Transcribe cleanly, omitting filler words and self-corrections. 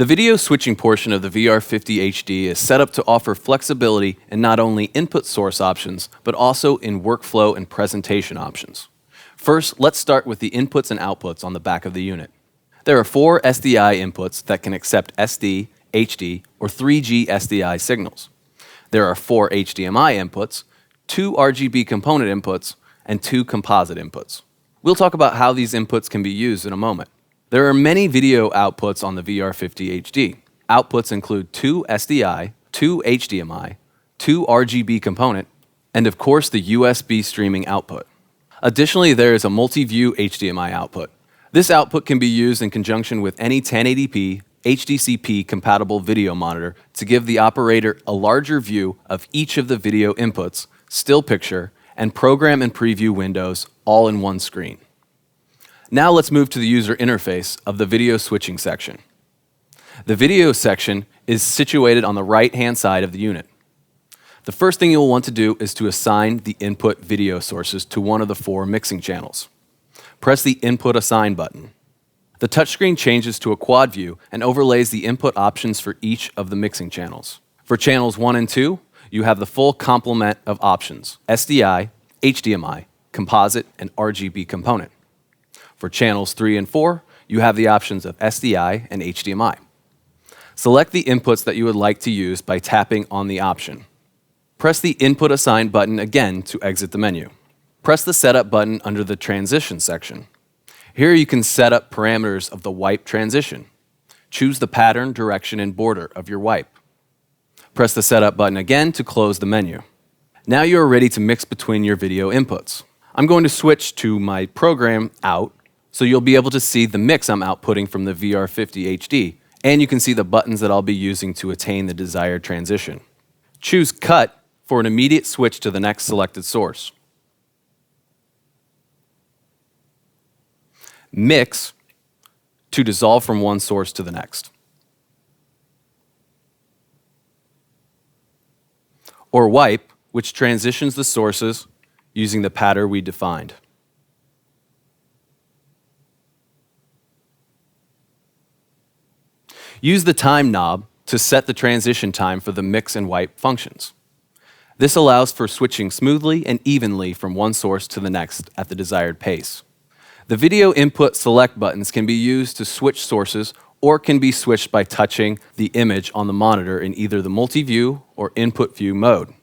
The video switching portion of the VR-50HD is set up to offer flexibility in not only input source options, but also in workflow and presentation options. First, let's start with the inputs and outputs on the back of the unit. There are 4 SDI inputs that can accept SD, HD, or 3G SDI signals. There are 4 HDMI inputs, 2 RGB component inputs, and 2 composite inputs. We'll talk about how these inputs can be used in a moment. There are many video outputs on the VR-50HD. Outputs include 2 SDI, 2 HDMI, 2 RGB component, and of course the USB streaming output. Additionally, there is a multi-view HDMI output. This output can be used in conjunction with any 1080p, HDCP compatible video monitor to give the operator a larger view of each of the video inputs, still picture, and program and preview windows all in one screen. Now let's move to the user interface of the video switching section. The video section is situated on the right-hand side of the unit. The first thing you'll want to do is to assign the input video sources to one of the 4 mixing channels. Press the Input Assign button. The touchscreen changes to a quad view and overlays the input options for each of the mixing channels. For channels 1 and 2, you have the full complement of options: SDI, HDMI, composite, and RGB component. For channels 3 and 4, you have the options of SDI and HDMI. Select the inputs that you would like to use by tapping on the option. Press the Input Assign button again to exit the menu. Press the Setup button under the Transition section. Here you can set up parameters of the wipe transition. Choose the pattern, direction, and border of your wipe. Press the Setup button again to close the menu. Now you are ready to mix between your video inputs. I'm going to switch to my program out, so you'll be able to see the mix I'm outputting from the VR-50HD, and you can see the buttons that I'll be using to attain the desired transition. Choose Cut for an immediate switch to the next selected source. Mix to dissolve from one source to the next. Or Wipe, which transitions the sources using the pattern we defined. Use the Time knob to set the transition time for the mix and wipe functions. This allows for switching smoothly and evenly from one source to the next at the desired pace. The video input select buttons can be used to switch sources or can be switched by touching the image on the monitor in either the multi-view or input view mode.